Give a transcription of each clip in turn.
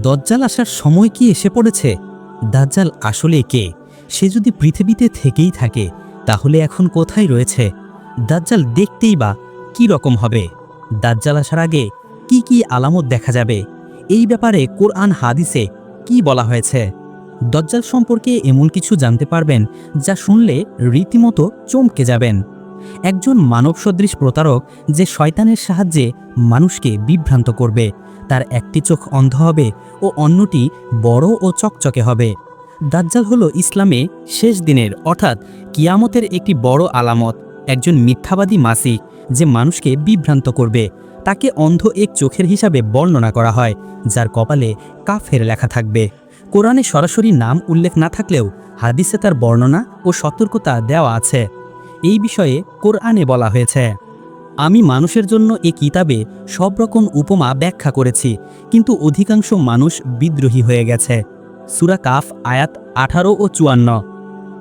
দাজ্জাল আসার সময় কি এসে পড়েছে? দাজ্জাল আসলে কে? সে যদি পৃথিবীতে থেকেই থাকে তাহলে এখন কোথায় রয়েছে? দাজ্জাল দেখতেই বা কি রকম হবে? দাজ্জাল আসার আগে কি কি আলামত দেখা যাবে? এই ব্যাপারে কোরআন হাদিসে কি বলা হয়েছে? দাজ্জাল সম্পর্কে এমন কিছু জানতে পারবেন যা শুনলে রীতিমতো চমকে যাবেন। একজন মানবসদৃশ প্রতারক যে শয়তানের সাহায্যে মানুষকে বিভ্রান্ত করবে। তার একটি চোখ অন্ধ হবে ও অন্যটি বড় ও চকচকে হবে। দাজ্জাল হলো ইসলামে শেষ দিনের অর্থাৎ কিয়ামতের একটি বড় আলামত। একজন মিথ্যাবাদী মাসিহ যে মানুষকে বিভ্রান্ত করবে। তাকে অন্ধ এক চোখের হিসাবে বর্ণনা করা হয়, যার কপালে কাফের লেখা থাকবে। কোরআনে সরাসরি নাম উল্লেখ না থাকলেও হাদিসে তার বর্ণনা ও সতর্কতা দেওয়া আছে। এই বিষয়ে কোরআনে বলা হয়েছে, আমি মানুষের জন্য এ কিতাবে সব রকম উপমা ব্যাখ্যা করেছি, কিন্তু অধিকাংশ মানুষ বিদ্রোহী হয়ে গেছে। সূরা কাফ আয়াত 18 ও 54।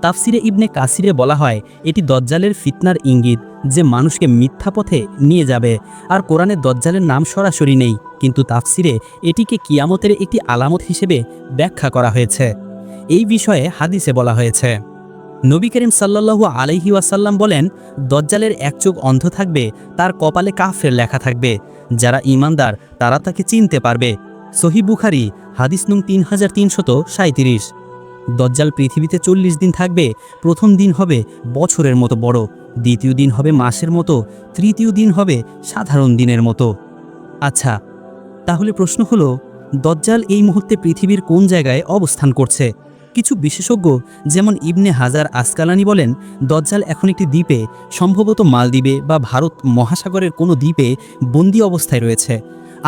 তাফসিরে ইবনে কাসিরে বলা হয় এটি দজ্জালের ফিতনার ইঙ্গিত যে মানুষকে মিথ্যা পথে নিয়ে যাবে। আর কোরআনে দজ্জালের নাম সরাসরি নেই, কিন্তু তাফসিরে এটিকে কিয়ামতের একটি আলামত হিসেবে ব্যাখ্যা করা হয়েছে। এই বিষয়ে হাদিসে বলা হয়েছে, নবী করিম সাল্লাল্লাহু আলাইহি ওয়াসাল্লাম বলেন, দজ্জালের এক চোখ অন্ধ থাকবে, তার কপালে কাফের লেখা থাকবে। যারা ঈমানদার তারা তাকে চিনতে পারবে। সহিহ বুখারী হাদিস নং 3337। দজ্জাল পৃথিবীতে 40 দিন থাকবে। প্রথম দিন হবে বছরের মতো বড়, দ্বিতীয় দিন হবে মাসের মতো, তৃতীয় দিন হবে সাধারণ দিনের মতো। আচ্ছা, তাহলে প্রশ্ন হলো, দজ্জাল এই মুহূর্তে পৃথিবীর কোন জায়গায় অবস্থান করছে? কিছু বিশেষজ্ঞ যেমন ইবনে হাজার আসকালানি বলেন, দজ্জাল এখন একটি দ্বীপে, সম্ভবত মালদ্বীপে বা ভারত মহাসাগরের কোনো দ্বীপে বন্দী অবস্থায় রয়েছে।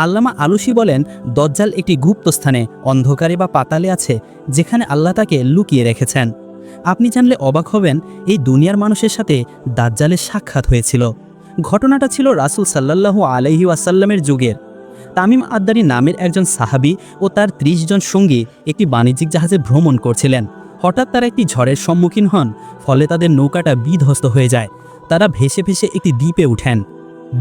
আল্লামা আলুসি বলেন, দজ্জাল একটি গুপ্ত স্থানে, অন্ধকারে বা পাতালে আছে, যেখানে আল্লাহ তাকে লুকিয়ে রেখেছেন। আপনি জানলে অবাক হবেন, এই দুনিয়ার মানুষের সাথে দাজ্জালের সাক্ষাৎ হয়েছিল। ঘটনাটা ছিল রাসূল সাল্লাল্লাহু আলাইহি ওয়াসাল্লামের যুগের। তামিম আদ-দারি নামের একজন সাহাবী ও তার 30 জন সঙ্গী একটি বাণিজ্যিক জাহাজে ভ্রমণ করছিলেন। হঠাৎ তারা একটি ঝড়ের সম্মুখীন হন, ফলে তাদের নৌকাটা বিধ্বস্ত হয়ে যায়। তারা ভেসে ভেসে একটি দ্বীপে উঠেন।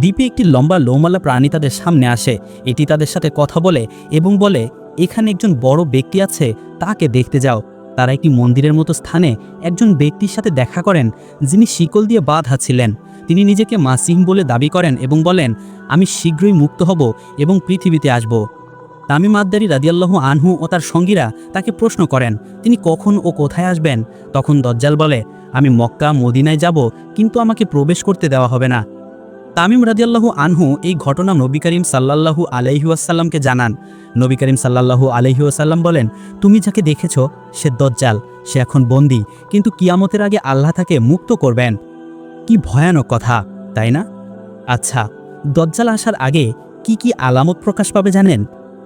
দ্বীপে একটি লম্বা লোমওয়ালা প্রাণী তাদের সামনে আসে। এটি তাদের সাথে কথা বলে এবং বলে, এখানে একজন বড় ব্যক্তি আছে, তাকে দেখতে যাও। তারা একটি মন্দিরের মতো স্থানে একজন ব্যক্তির সাথে দেখা করেন, যিনি শিকল দিয়ে বাঁধা ছিলেন। তিনি নিজেকে মাসিহ বলে দাবি করেন এবং বলেন, আমি শীঘ্রই মুক্ত হব এবং পৃথিবীতে আসব। তামিম আদ-দারি রাদিয়াল্লাহু আনহু ও তার সঙ্গীরা তাকে প্রশ্ন করেন, তিনি কখন ও কোথায় আসবেন? তখন দজ্জাল বলে, আমি মক্কা মদিনায় যাব, কিন্তু আমাকে প্রবেশ করতে দেওয়া হবে না। তামিম রাদিয়াল্লাহু আনহু এই ঘটনা নবী করিম সাল্লাল্লাহু আলাইহি ওয়াসাল্লামকে জানান। নবী করিম সাল্লাল্লাহু আলাইহি ওয়াসাল্লাম বলেন, তুমি যাকে দেখেছ সে দজ্জাল, সে এখন বন্দী, কিন্তু কিয়ামতের আগে আল্লাহ তাকে মুক্ত করবেন। কি ভয়ানক কথা, তাই না? আচ্ছা, দজ্জাল আসার আগে কি কি আলামত প্রকাশ পাবে জানেন?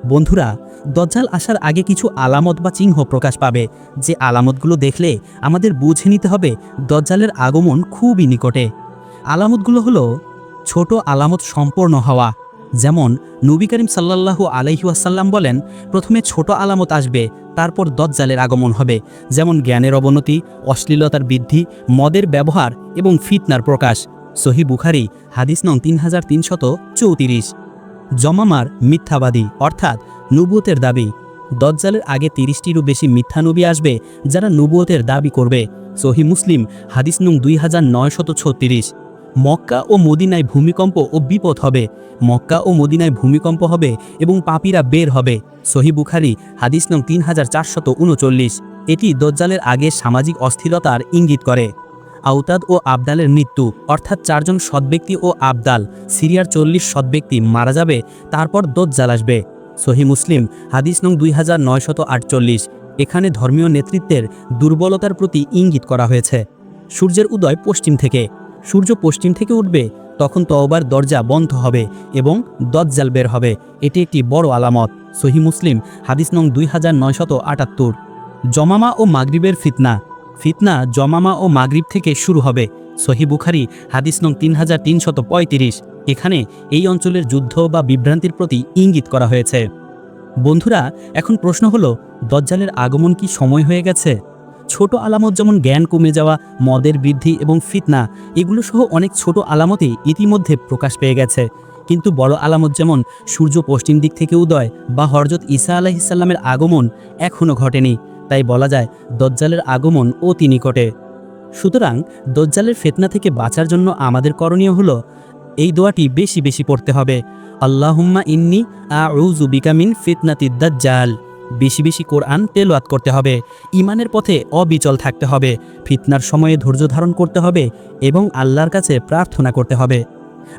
বন্ধুরা, দজ্জাল আসার আগে কিছু আলামত বা চিহ্ন প্রকাশ পাবে, যে আলামতগুলো দেখলে আমাদের বুঝে নিতে হবে দজ্জালের আগমন খুবই নিকটে। আলামতগুলো হলো, ছোট আলামত সম্পূর্ণ হওয়া। যেমন নবী করিম সাল্লাল্লাহু আলাইহি ওয়াসাল্লাম বলেন, প্রথমে ছোট আলামত আসবে, তারপর দজ্জালের আগমন হবে। যেমন জ্ঞানের অবনতি, অশ্লীলতার বৃদ্ধি, মদের ব্যবহার এবং ফিতনার প্রকাশ। সহিহ বুখারী হাদিস নং 3334। জমামার মিথ্যাবাদী অর্থাৎ নবুয়তের দাবি। দজ্জালের আগে 30টিরও বেশি মিথ্যা নবী আসবে, যারা নবুয়তের দাবি করবে। সহিহ মুসলিম হাদিস নং 2936। মক্কা ও মদিনায় ভূমিকম্প ও বিপদ হবে। মক্কা ও মদিনায় ভূমিকম্প হবে এবং পাপীরা বের হবে। সহিহ বুখারী হাদিস নং 3439। এটি দজ্জালের আগে সামাজিক অস্থিরতার ইঙ্গিত করে। আউতাদ ও আবদালের মৃত্যু অর্থাৎ 4 জন সৎব্যক্তি ও আবদাল, সিরিয়ার 40 সৎব্যক্তি মারা যাবে, তারপর দজ্জাল আসবে। সহিহ মুসলিম হাদিস নং 2948। এখানে ধর্মীয় নেতৃত্বের দুর্বলতার প্রতি ইঙ্গিত করা হয়েছে। সূর্যের উদয় পশ্চিম থেকে। সূর্য পশ্চিম থেকে উঠবে, তখন তওবার দরজা বন্ধ হবে এবং দজ্জাল বের হবে। এটি একটি বড় আলামত। সহিহ মুসলিম হাদিস নং 2978। জমামা ও মাগরিবের ফিতনা। ফিতনা জমামা ও মাগরিব থেকে শুরু হবে। সহিহ বুখারী হাদিস নং 3335। এখানে এই অঞ্চলের যুদ্ধ বা বিভ্রান্তির প্রতি ইঙ্গিত করা হয়েছে। বন্ধুরা, এখন প্রশ্ন হলো, দজ্জালের আগমন কি সময় হয়ে গেছে? ছোট আলামত যেমন জ্ঞান কমে যাওয়া, মদের বৃদ্ধি এবং ফিতনা, এগুলো সহ অনেক ছোট আলামতই ইতিমধ্যে প্রকাশ পেয়ে গেছে। কিন্তু বড় আলামত যেমন সূর্য পশ্চিম দিক থেকে উদয় বা হযরত ঈসা আলাইহিসসালামের আগমন এখনও ঘটেনি। তাই বলা যায় দজ্জালের আগমন অতি নিকটে। সুতরাং দজ্জালের ফিতনা থেকে বাঁচার জন্য আমাদের করণীয় হলো এই দোয়াটি বেশি বেশি পড়তে হবে, আল্লাহুম্মা ইন্নী আউযু বিকা মিন ফিতনাতিদ দাজ্জাল। বেশি বেশি কোরআন তেলাওয়াত করতে হবে, ঈমানের পথে অবিচল থাকতে হবে, ফিতনার সময়ে ধৈর্য ধারণ করতে হবে এবং আল্লাহর কাছে প্রার্থনা করতে হবে।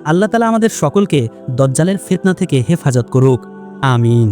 আল্লাহ তাআলা আমাদের সকলকে দজ্জালের ফিতনা থেকে হেফাজত করুক। আমিন।